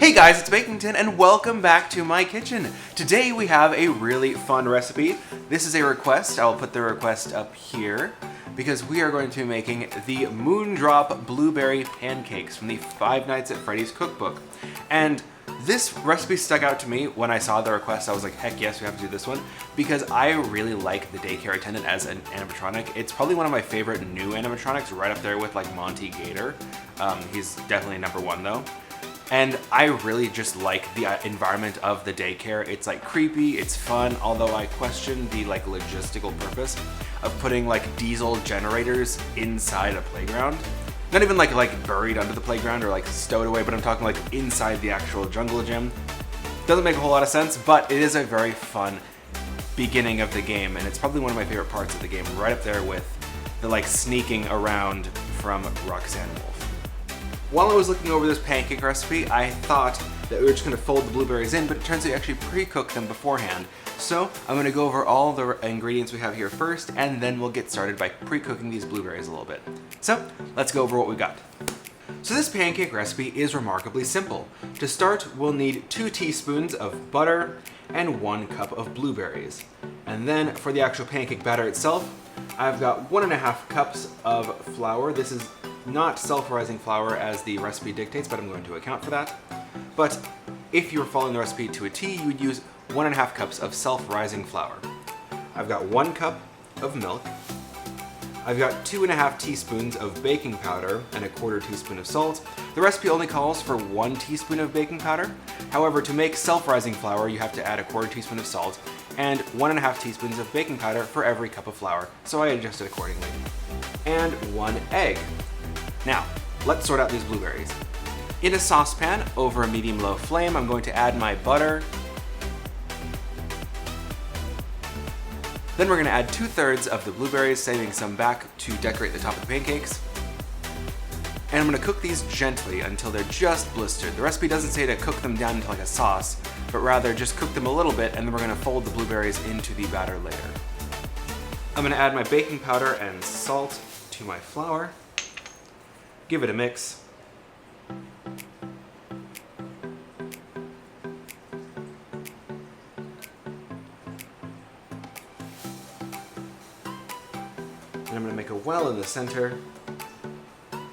Hey guys, it's Bakington and welcome back to my kitchen. Today we have a really fun recipe. This is a request. I'll put the request up here because we are going to be making the Moondrop blueberry pancakes from the Five Nights at Freddy's cookbook. And this recipe stuck out to me when I saw the request. I was like, heck yes, we have to do this one because I really like the Daycare Attendant as an animatronic. It's probably one of my favorite new animatronics, right up there with like Monty Gator. He's definitely number one though. And I really just like the environment of the daycare. It's like creepy, it's fun, although I question the like logistical purpose of putting like diesel generators inside a playground. Not even like buried under the playground or like stowed away, but I'm talking like inside the actual jungle gym. Doesn't make a whole lot of sense, but it is a very fun beginning of the game, and it's probably one of my favorite parts of the game, right up there with the like sneaking around from Roxanne Wolf. While I was looking over this pancake recipe, I thought that we were just going to fold the blueberries in, but it turns out you actually pre-cook them beforehand. So I'm going to go over all the ingredients we have here first, and then we'll get started by pre-cooking these blueberries a little bit. So let's go over what we got. So this pancake recipe is remarkably simple. To start, we'll need 2 teaspoons of butter and 1 cup of blueberries. And then for the actual pancake batter itself, I've got 1.5 cups of flour. This is not self-rising flour as the recipe dictates, but I'm going to account for that. But if you were following the recipe to a T, you would use 1.5 cups of self-rising flour. I've got 1 cup of milk. I've got 2.5 teaspoons of baking powder and 1/4 teaspoon of salt. The recipe only calls for 1 teaspoon of baking powder. However, to make self-rising flour, you have to add 1/4 teaspoon of salt and 1.5 teaspoons of baking powder for every cup of flour, so I adjusted accordingly. And 1 egg. Now, let's sort out these blueberries. In a saucepan over a medium-low flame, I'm going to add my butter. Then we're going to add 2/3 of the blueberries, saving some back to decorate the top of the pancakes. And I'm going to cook these gently until they're just blistered. The recipe doesn't say to cook them down into like a sauce, but rather just cook them a little bit, and then we're going to fold the blueberries into the batter later. I'm going to add my baking powder and salt to my flour. Give it a mix. And I'm going to make a well in the center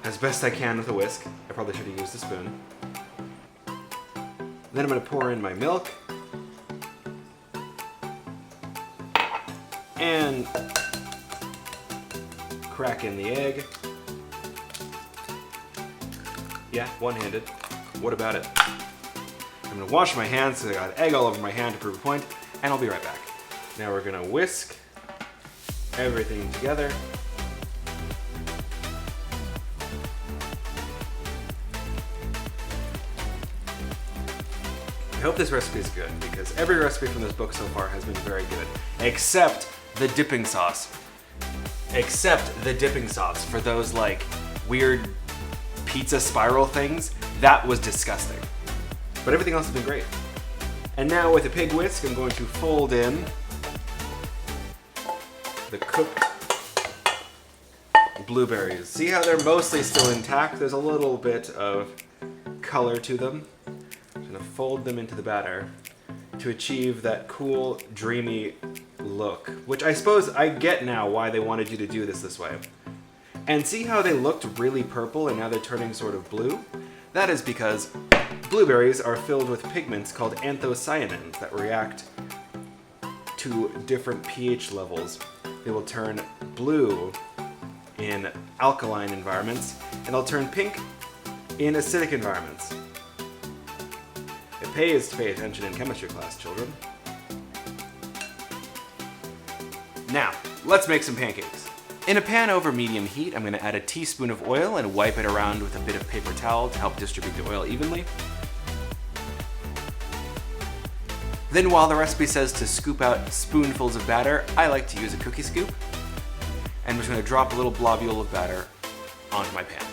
as best I can with a whisk. I probably should have used a spoon. Then I'm going to pour in my milk and crack in the egg. Yeah, one-handed. What about it? I'm gonna wash my hands so I got egg all over my hand to prove a point, and I'll be right back. Now we're gonna whisk everything together. I hope this recipe is good, because every recipe from this book so far has been very good, except the dipping sauce. Except the dipping sauce for those like weird pizza spiral things. That was disgusting. But everything else has been great. And now with a pig whisk, I'm going to fold in the cooked blueberries. See how they're mostly still intact? There's a little bit of color to them. I'm gonna fold them into the batter to achieve that cool, dreamy look, which I suppose I get now why they wanted you to do this way. And see how they looked really purple and now they're turning sort of blue? That is because blueberries are filled with pigments called anthocyanins that react to different pH levels. They will turn blue in alkaline environments, and they'll turn pink in acidic environments. It pays to pay attention in chemistry class, children. Now, let's make some pancakes. In a pan over medium heat, I'm going to add a teaspoon of oil and wipe it around with a bit of paper towel to help distribute the oil evenly. Then while the recipe says to scoop out spoonfuls of batter, I like to use a cookie scoop. And I'm just going to drop a little globule of batter onto my pan.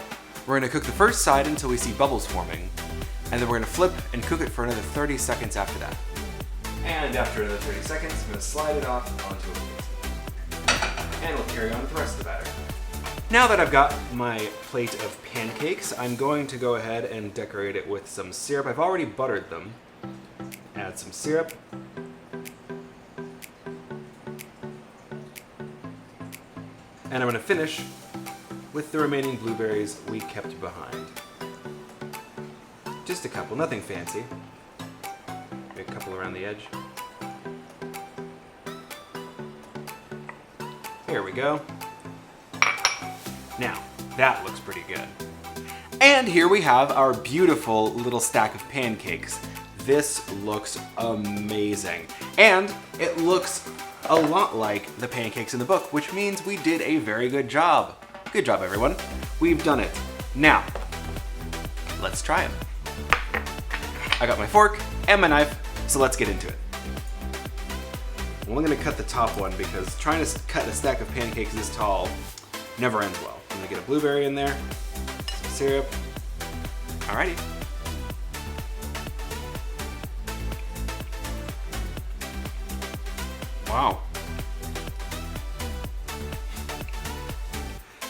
We're going to cook the first side until we see bubbles forming, and then we're going to flip and cook it for another 30 seconds after that. And after another 30 seconds, I'm going to slide it off onto a plate. And we'll carry on with the rest of the batter. Now that I've got my plate of pancakes, I'm going to go ahead and decorate it with some syrup. I've already buttered them. Add some syrup. And I'm going to finish with the remaining blueberries we kept behind. Just a couple, nothing fancy. Maybe a couple around the edge. Here we go. Now, that looks pretty good. And here we have our beautiful little stack of pancakes. This looks amazing. And it looks a lot like the pancakes in the book, which means we did a very good job. Good job, everyone. We've done it. Now, let's try them. I got my fork and my knife, so let's get into it. Well, I'm gonna cut the top one because trying to cut a stack of pancakes this tall never ends well. I'm gonna get a blueberry in there, some syrup. Alrighty. Wow.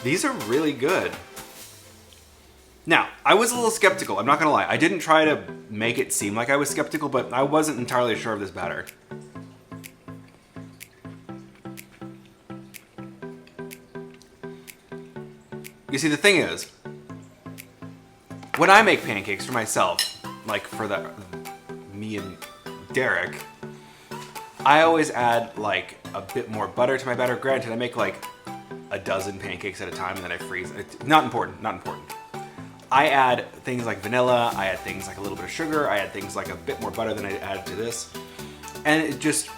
These are really good. Now, I was a little skeptical, I'm not gonna lie. I didn't try to make it seem like I was skeptical, but I wasn't entirely sure of this batter. You see, the thing is, when I make pancakes for myself, like for me and Derek, I always add like a bit more butter to my batter. Granted, I make like a dozen pancakes at a time and then I freeze. It's not important, not important. I add things like vanilla, I add things like a little bit of sugar, I add things like a bit more butter than I added to this. And it just,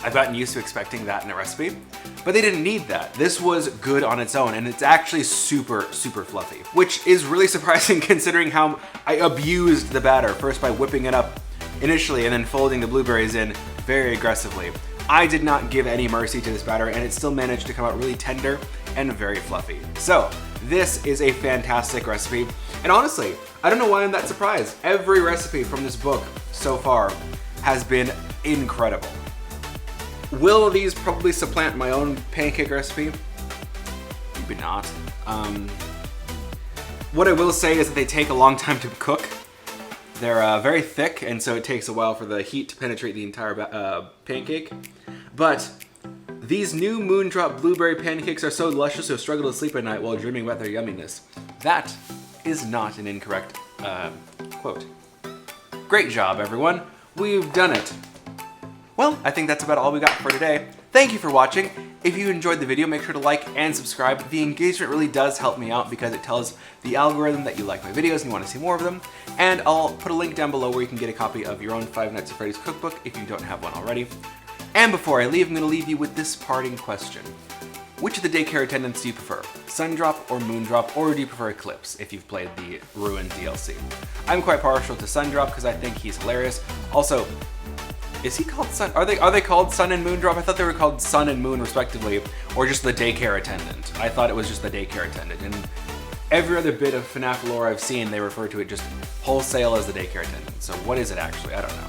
I've gotten used to expecting that in a recipe, but they didn't need that. This was good on its own and it's actually super, super fluffy, which is really surprising considering how I abused the batter, first by whipping it up initially and then folding the blueberries in very aggressively. I did not give any mercy to this batter and it still managed to come out really tender and very fluffy. So this is a fantastic recipe. And honestly, I don't know why I'm that surprised. Every recipe from this book so far has been incredible. Will these probably supplant my own pancake recipe? Maybe not. What I will say is that they take a long time to cook. They're very thick, and so it takes a while for the heat to penetrate the entire pancake. But these new Moondrop blueberry pancakes are so luscious you'll struggle to sleep at night while dreaming about their yumminess. That is not an incorrect quote. Great job, everyone. We've done it. Well, I think that's about all we got for today. Thank you for watching. If you enjoyed the video, make sure to like and subscribe. The engagement really does help me out because it tells the algorithm that you like my videos and you want to see more of them. And I'll put a link down below where you can get a copy of your own Five Nights at Freddy's cookbook if you don't have one already. And before I leave, I'm going to leave you with this parting question. Which of the Daycare Attendants do you prefer? Sundrop or Moondrop, or do you prefer Eclipse if you've played the Ruined DLC? I'm quite partial to Sundrop because I think he's hilarious. Also, is he called Sun? Are they called Sun and Moondrop? I thought they were called Sun and Moon respectively, or just the Daycare Attendant. I thought it was just the Daycare Attendant. And every other bit of FNAF lore I've seen, they refer to it just wholesale as the Daycare Attendant. So what is it actually? I don't know.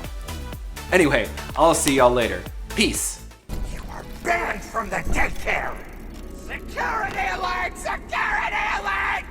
Anyway, I'll see y'all later. Peace. You are banned from the daycare! Security alert! Security alert!